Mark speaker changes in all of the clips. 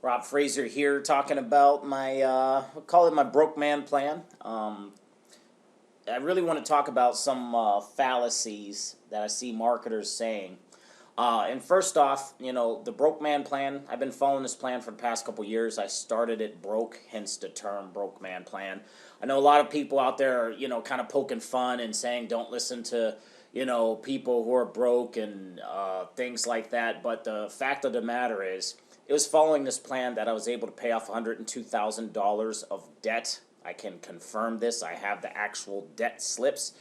Speaker 1: Rob Fraser here talking about my, we'll call it my broke man plan. I really want to talk about some fallacies that I see marketers saying. And first off, the broke man plan, I've been following this plan for the past couple years. I started it broke, hence the term broke man plan. I know a lot of people out there are, kind of poking fun and saying don't listen to, people who are broke and things like that. But the fact of the matter is, it was following this plan that I was able to pay off $102,000 of debt. I can confirm this. I have the actual debt slips.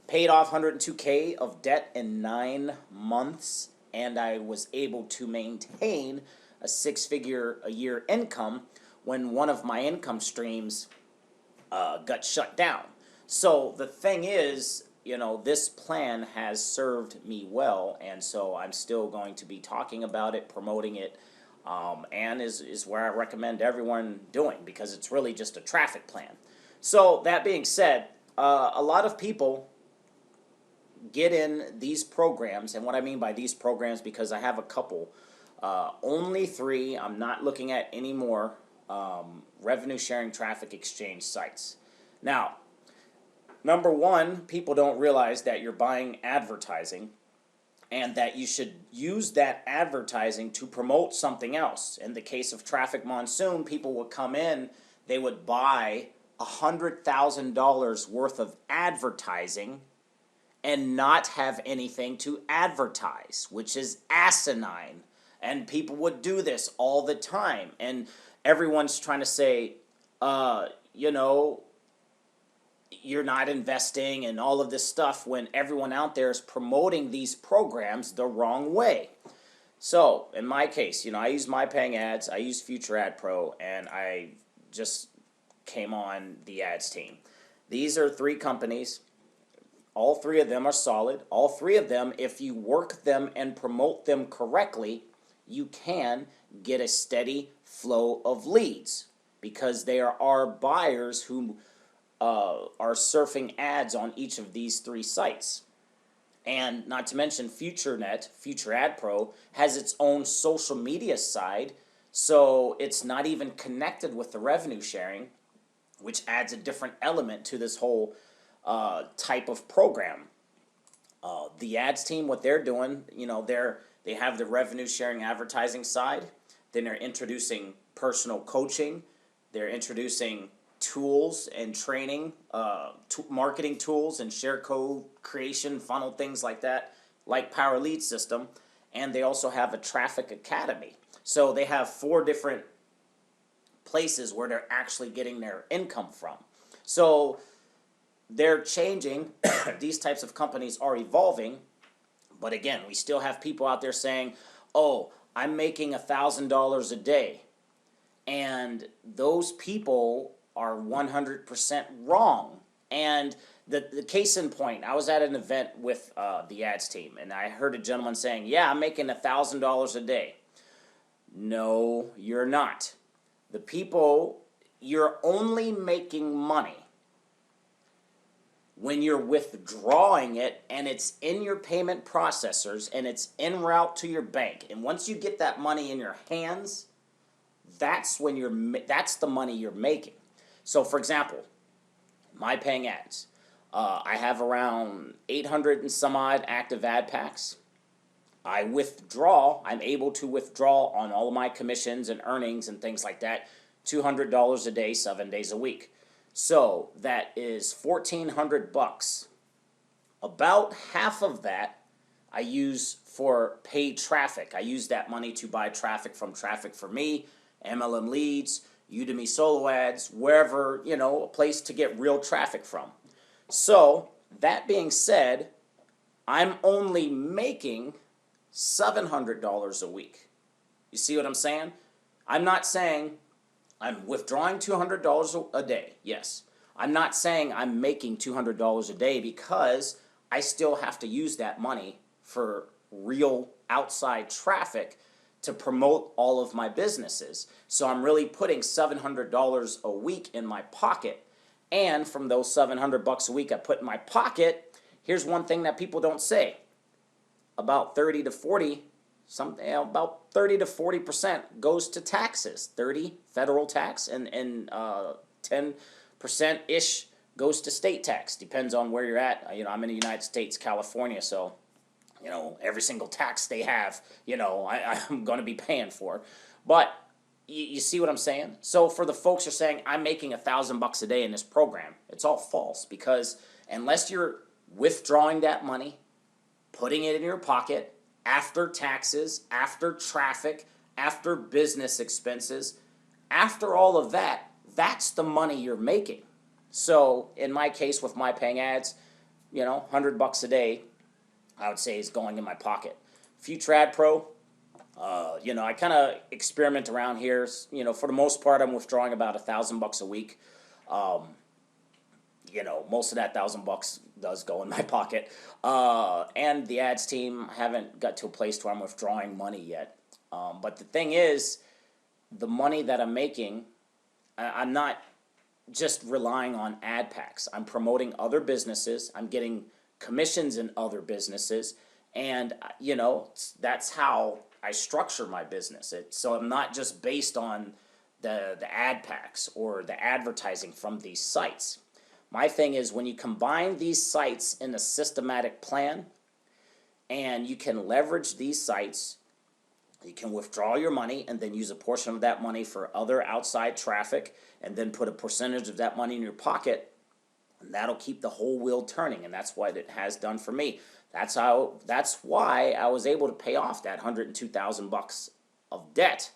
Speaker 1: Paid off 102K of debt in 9 months, and I was able to maintain a six-figure a year income when one of my income streams got shut down. So the thing is, this plan has served me well, and so I'm still going to be talking about it, promoting it, and is where I recommend everyone doing, because it's really just a traffic plan. So that being said, a lot of people get in these programs, and what I mean by these programs, because I have a couple, only three, I'm not looking at any more revenue sharing traffic exchange sites. Now, number one, people don't realize that you're buying advertising and that you should use that advertising to promote something else. In the case of Traffic Monsoon, people would come in, they would buy $100,000 worth of advertising and not have anything to advertise, which is asinine. And people would do this all the time. And everyone's trying to say, you're not investing and all of this stuff, when everyone out there is promoting these programs the wrong way. So in my case, I use My Paying Ads, I use Future Ad Pro, and I just came on the ads team. These are three companies. All three of them are solid. All three of them, if you work them and promote them correctly, you can get a steady flow of leads, because there are buyers who are surfing ads on each of these three sites. And not to mention FutureNet, Future Ad Pro, has its own social media side, so it's not even connected with the revenue sharing, which adds a different element to this whole type of program. The ads team, what they're doing, they have the revenue sharing advertising side. Then they're introducing personal coaching. They're introducing tools and training, marketing tools and share code creation, funnel, things like that, like Power Lead System. And they also have a traffic academy. So they have 4 different places where they're actually getting their income from. So they're changing. These types of companies are evolving. But again, we still have people out there saying, oh, I'm making $1,000 a day. And those people are 100% wrong. And the case in point, I was at an event with the ads team, and I heard a gentleman saying, yeah, I'm making $1,000 a day. No, you're not. The people, you're only making money when you're withdrawing it and it's in your payment processors and it's en route to your bank. And once you get that money in your hands, that's the money you're making. So for example, My Paying Ads. I have around 800 and some odd active ad packs. I'm able to withdraw on all of my commissions and earnings and things like that, $200 a day, 7 days a week. So that is $1,400. About half of that I use for paid traffic. I use that money to buy traffic from Traffic for Me, MLM Leads, Udemy Solo Ads, wherever, a place to get real traffic from. So that being said, I'm only making $700 a week. You see what I'm saying? I'm not saying I'm withdrawing $200 a day. Yes. I'm not saying I'm making $200 a day, because I still have to use that money for real outside traffic to promote all of my businesses. So I'm really putting $700 a week in my pocket. And from those $700 a week I put in my pocket, here's one thing that people don't say. About 30 to 40 about 30 to 40% goes to taxes. 30 federal tax and 10% ish goes to state tax. Depends on where you're at. I'm in the United States, California, so every single tax they have, I'm going to be paying for. But you see what I'm saying? So for the folks who are saying I'm making $1,000 a day in this program, it's all false, because unless you're withdrawing that money, putting it in your pocket after taxes, after traffic, after business expenses, after all of that, that's the money you're making. So in my case with my paying ads, $100 a day, I would say, is going in my pocket. Future Ad Pro, I kind of experiment around here. For the most part, I'm withdrawing about $1,000 a week. Most of that $1,000 does go in my pocket. And the ads team, haven't got to a place where I'm withdrawing money yet. But the thing is, the money that I'm making, I'm not just relying on ad packs. I'm promoting other businesses. I'm getting commissions in other businesses, and that's how I structure my business. So I'm not just based on the ad packs or the advertising from these sites. My thing is, when you combine these sites in a systematic plan, and you can leverage these sites, you can withdraw your money and then use a portion of that money for other outside traffic, and then put a percentage of that money in your pocket. And that'll keep the whole wheel turning, and that's what it has done for me. That's why I was able to pay off that $102,000 of debt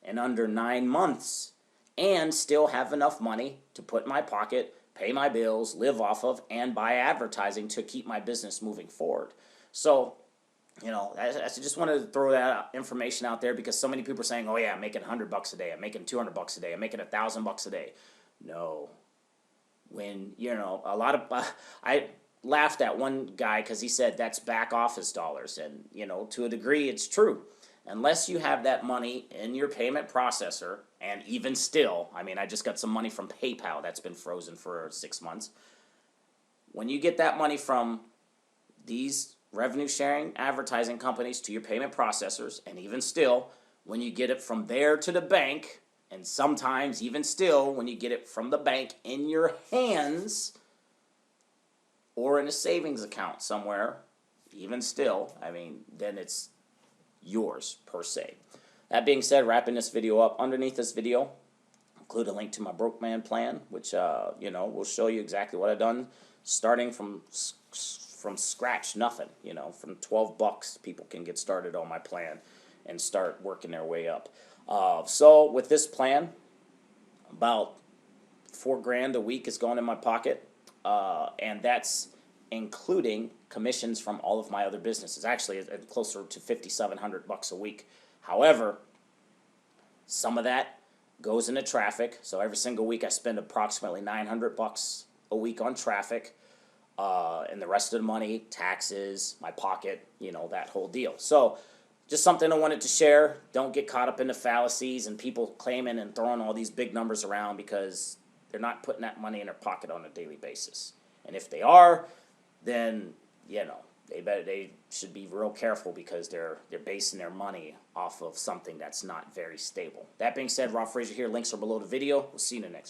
Speaker 1: in under 9 months, and still have enough money to put in my pocket, pay my bills, live off of, and buy advertising to keep my business moving forward. So, I just wanted to throw that information out there, because so many people are saying, "Oh yeah, I'm making $100 a day, I'm making $200 a day, I'm making $1,000 a day." No. When, a lot of, I laughed at one guy because he said that's back office dollars. And, to a degree, it's true. Unless you have that money in your payment processor, and even still, I just got some money from PayPal that's been frozen for 6 months. When you get that money from these revenue sharing advertising companies to your payment processors, and even still, when you get it from there to the bank, and sometimes, even still, when you get it from the bank in your hands or in a savings account somewhere, even still, then it's yours, per se. That being said, wrapping this video up, underneath this video, include a link to my Broke Man plan, which, will show you exactly what I've done, starting from scratch, nothing. From $12, people can get started on my plan and start working their way up. So with this plan, about $4,000 a week is going in my pocket, and that's including commissions from all of my other businesses. Actually, it's closer to $5,700 a week. However, some of that goes into traffic. So every single week I spend approximately $900 a week on traffic, and the rest of the money, taxes, my pocket, that whole deal. So just something I wanted to share. Don't get caught up in the fallacies and people claiming and throwing all these big numbers around, because they're not putting that money in their pocket on a daily basis. And if they are, then they should be real careful, because they're basing their money off of something that's not very stable. That being said, Rob Frazier here. Links are below the video. We'll see you in the next video.